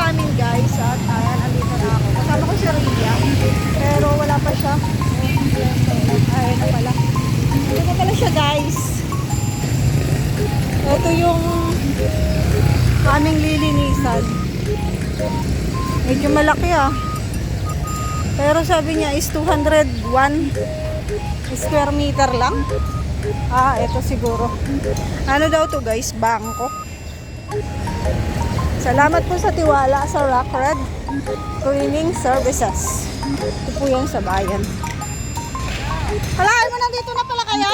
amin guys at ayan, andito na ako. Kasama ko si Rhea, pero wala pa siya. Ayan na pala. Andito na pala siya guys. Ito yung aming lilinisan. Medyo malaki pero sabi niya is 201 square meter lang. Ito siguro. Ano daw to guys? Bangko. Salamat po sa tiwala sa Rock Red Cleaning Services. Ito po yan sa bayan. Halaan mo, nandito na pala kayo?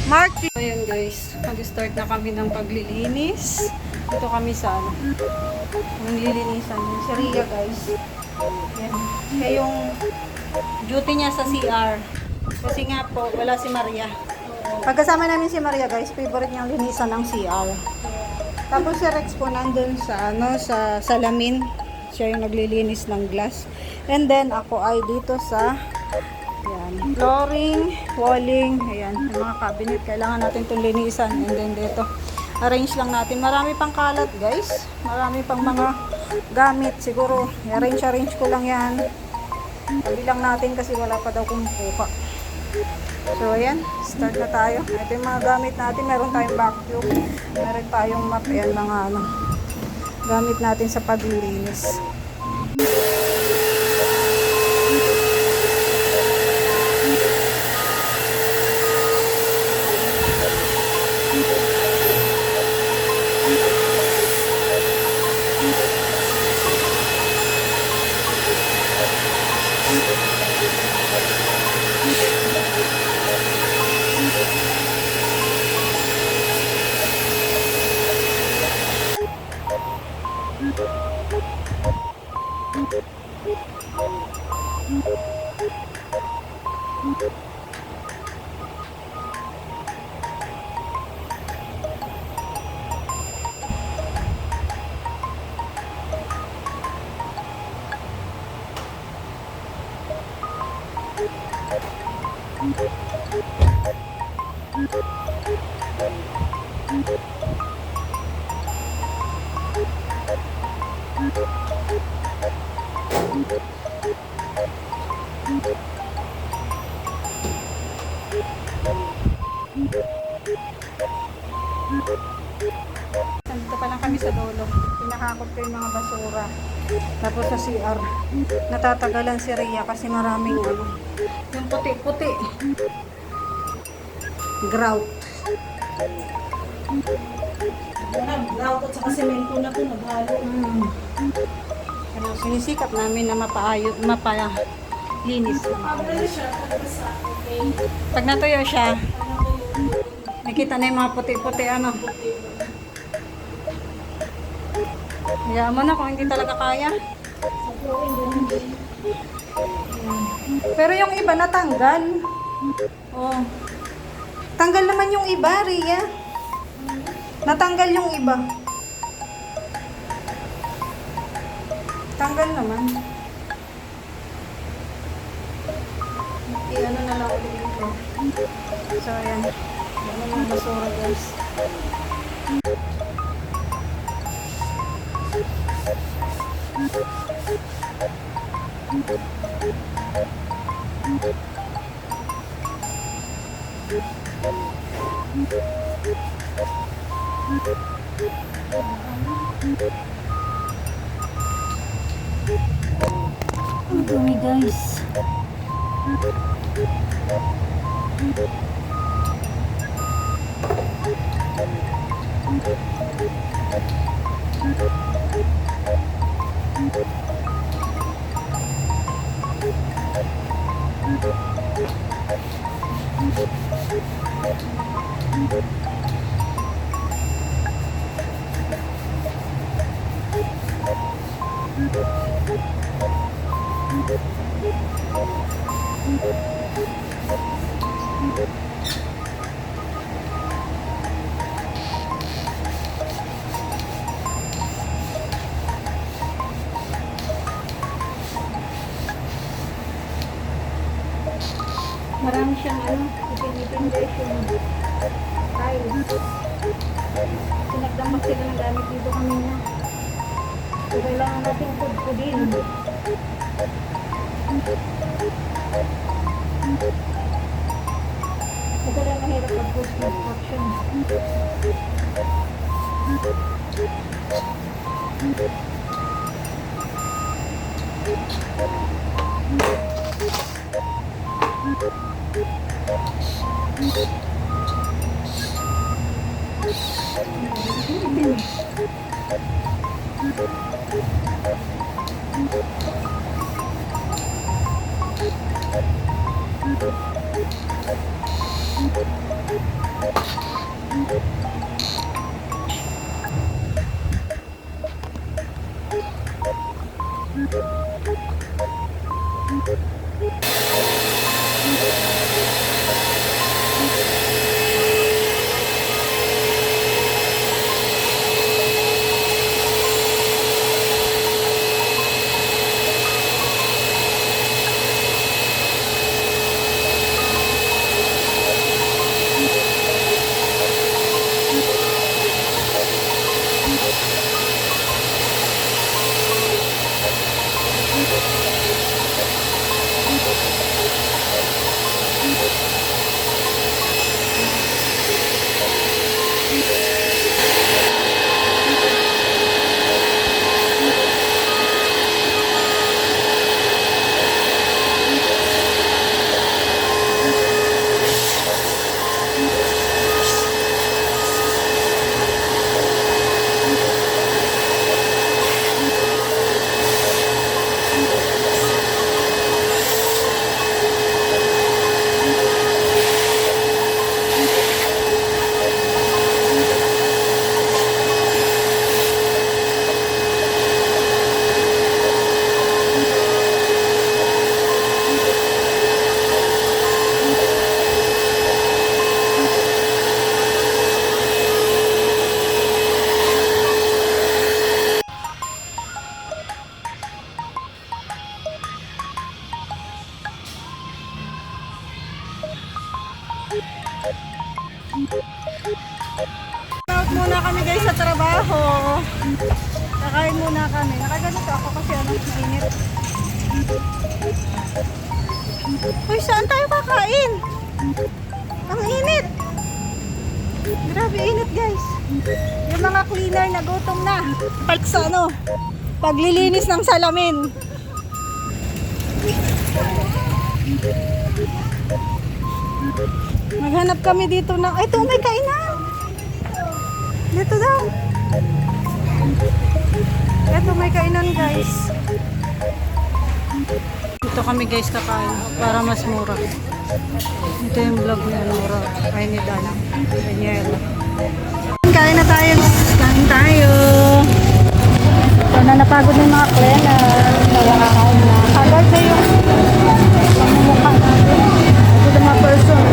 Mark. Ayan guys, mag-start na kami ng paglilinis. Ito kami sa ang lilinisan. Si Rhea guys. Yan. Siya yung duty niya sa CR. Kasi nga po, wala si Maria. Pagkasama namin si Maria guys, favorite niyang linisan ng CR. Tapos si Rex po nandun sa sa salamin. Siya yung naglilinis ng glass. And then ako ay dito sa flooring, walling, ayan, yung mga cabinet, kailangan natin itong linisan. And then dito, arrange lang natin. Marami pang kalat guys, marami pang mga gamit. Siguro, arrange ko lang yan. Pabilang natin kasi wala pa daw kumukuha. So ayan, start na tayo. Ito yung mga gamit natin. Meron tayong vacuum, meron tayong mop, ayan, mga gamit natin sa paglilinis. Nandito pa lang kami sa dulo. Pinakakot ko yung mga basura. Tapos sa CR, natatagalan si Rhea kasi maraming yung puti-puti. Grout. Grout at saka semento na po naghalo. Pero sinisikap namin na mapalinis. Pag natuyo siya, nakita na yung mga puti-puti Hayaan mo na kung hindi talaga kaya. Pero yung iba natanggal. Tanggal naman yung iba, Rhea. Natanggal yung iba. Tanggal naman. Ano na lang ulit ito. So, ayan. Ano mga basura, guys. Ang dumi guys. Marami siyang ipinipinday yung tiles. Sinagdampak sila ng gamit dito kanina. So, kailangan natin pudpudin. Ito lang mahirap pag-construction. Out muna kami guys sa trabaho. Kakain muna kami. Nakaganito ako kasi mainit. Uy, saan tayo kakain? Ang init. Grabe init guys. Yung mga cleaner na gutom na. Pag sa paglilinis ng salamin. Maghanap kami dito ng... Ay, ito may kainan. Dito daw. Ito may kainan guys. Dito kami guys kakain para mas mura. Ito yung vlog ni Nora. Ay ni Dana. Daniela. Kain na tayo. Kain tayo. Ito na napagod ng mga cleaner. Kaya kakain na. Haggard na yung pamumukha natin. Ito na mga person.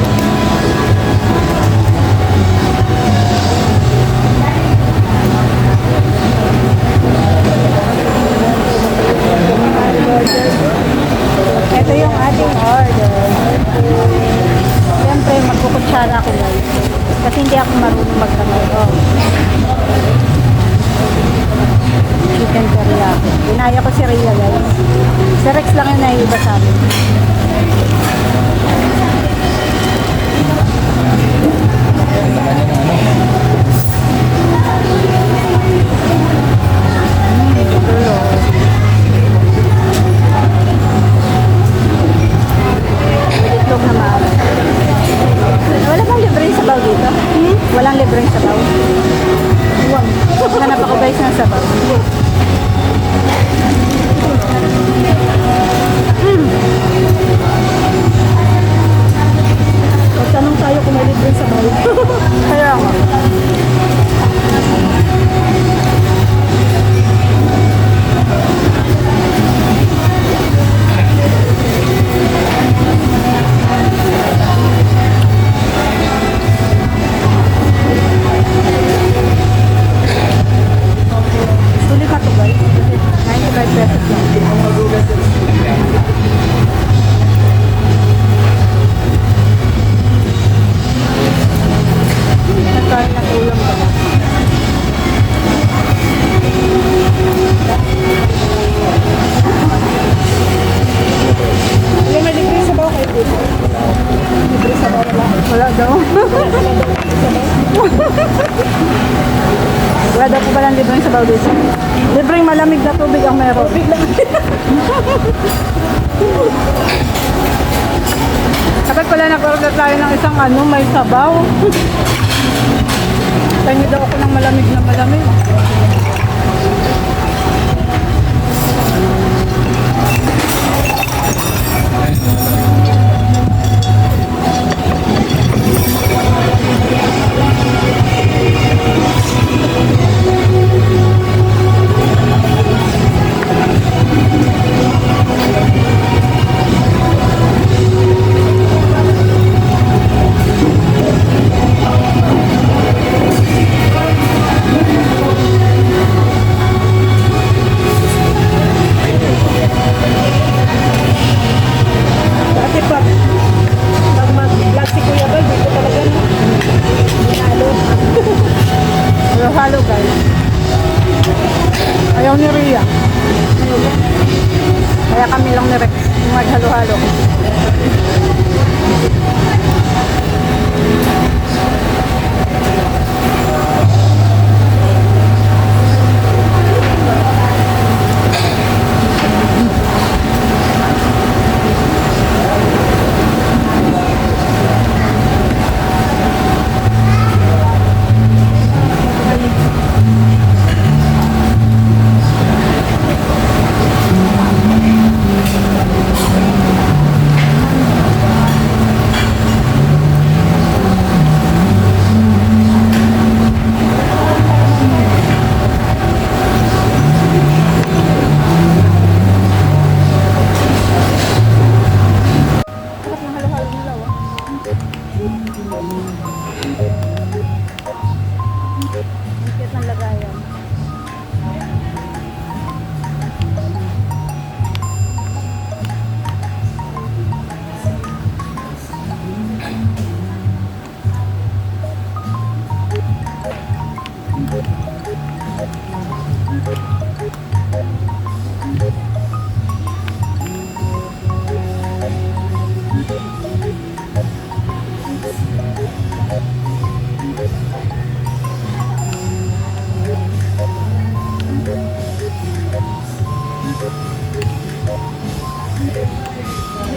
Ito yung ating order. Siyempre, magkukutsara ako guys. Kasi hindi ako marunong magkamay. Chicken teriyaki. Binaya ko si Rhea guys. Si Rex lang yung naiiba sa amin. Itlog na maalat. Wala bang libreng sabaw dito? Walang libreng sabaw? Hanap ako guys ng sabaw. Tanong tayo kung may libreng sabaw. Kaya nga. Sulit na to guys. 95 pesos lang. Wala daw po palang libreng sabaw dito. Libreng malamig na tubig ang meron. Dapat pala nag-order tayo ng isang may sabaw. Tingin daw ako ng malamig na malamig. Dati pag mag-vlog si Kuya Bal, dito talaga halo. Pero halo guys. Ayaw ni Rhea. Kaya kami lang ni Rex yung maghalo-halo.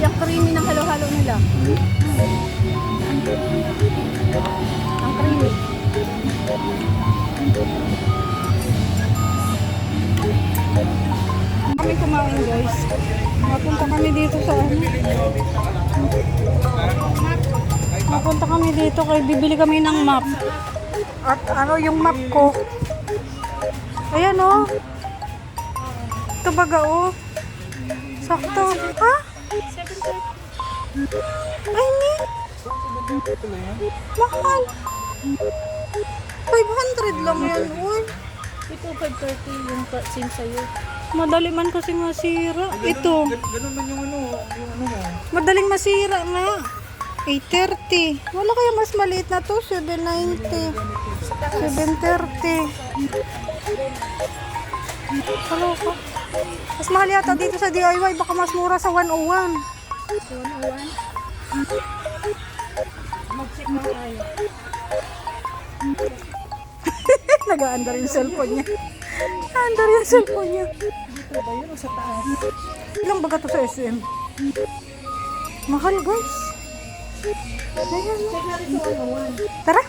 Ang creamy ng halo-halo nila. Ang creamy. Kami kumain guys. Napunta kami dito sa Napunta kami dito kay bibili kami ng map. At yung map ko. Ayan oh. Ito baga oh. Sakto. Ha? Ay, ni. Mahal. 500 lang yan, uy. Ito 530 yung same sa'yo. Madali man kasi masira. Ito. Ganun man yung ano mo. Madaling masira nga. 830. Wala kaya mas maliit na to. 790. 730. Halo ka. Mas mahal yata dito sa DIY. Baka mas mura sa 101. 101. Mag-check na tayo. Nag-aandar yung cellphone niya. Nag-aandar yung cellphone niya. Dito ba yun o sa taas? Ilang baga to sa SM? Mahal guys. Ayan. Check natin sa 101. Tara.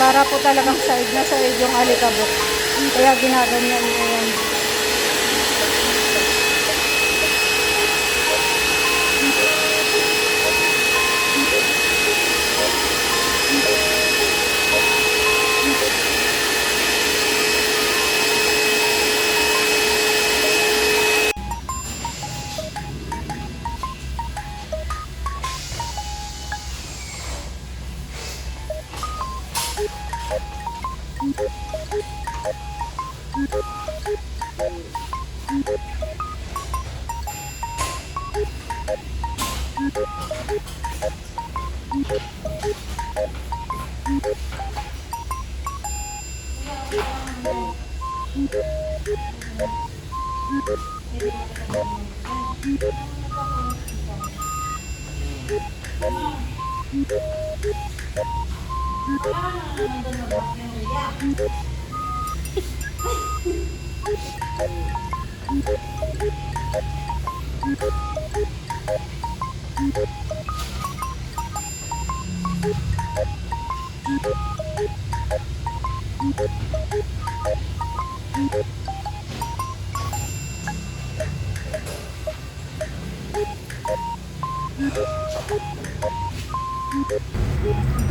Para po talagang side na side yung alikabok. Kaya ginaganyan mo yan.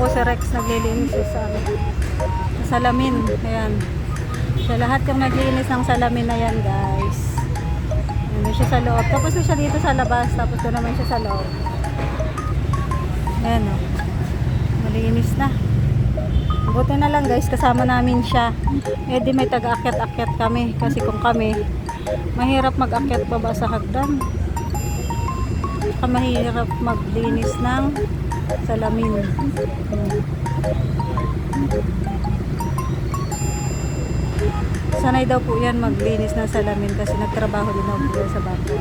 Po si Rex naglilinis siya sa, sa salamin. Ayan. Siya lahat yung naglilinis ng salamin na yan, guys. Ano siya sa loob. Tapos na siya dito sa labas. Tapos doon naman siya sa loob. Ayan o. Malinis na. Buti na lang, guys. Kasama namin siya. Eh di may taga-akyat-akyat kami. Kasi kung kami, mahirap mag-akyat baba sa hagdan. Saka mahirap maglinis ng salamin. Sanay daw po yan maglinis ng salamin kasi nagtrabaho din daw po yan sa bangko.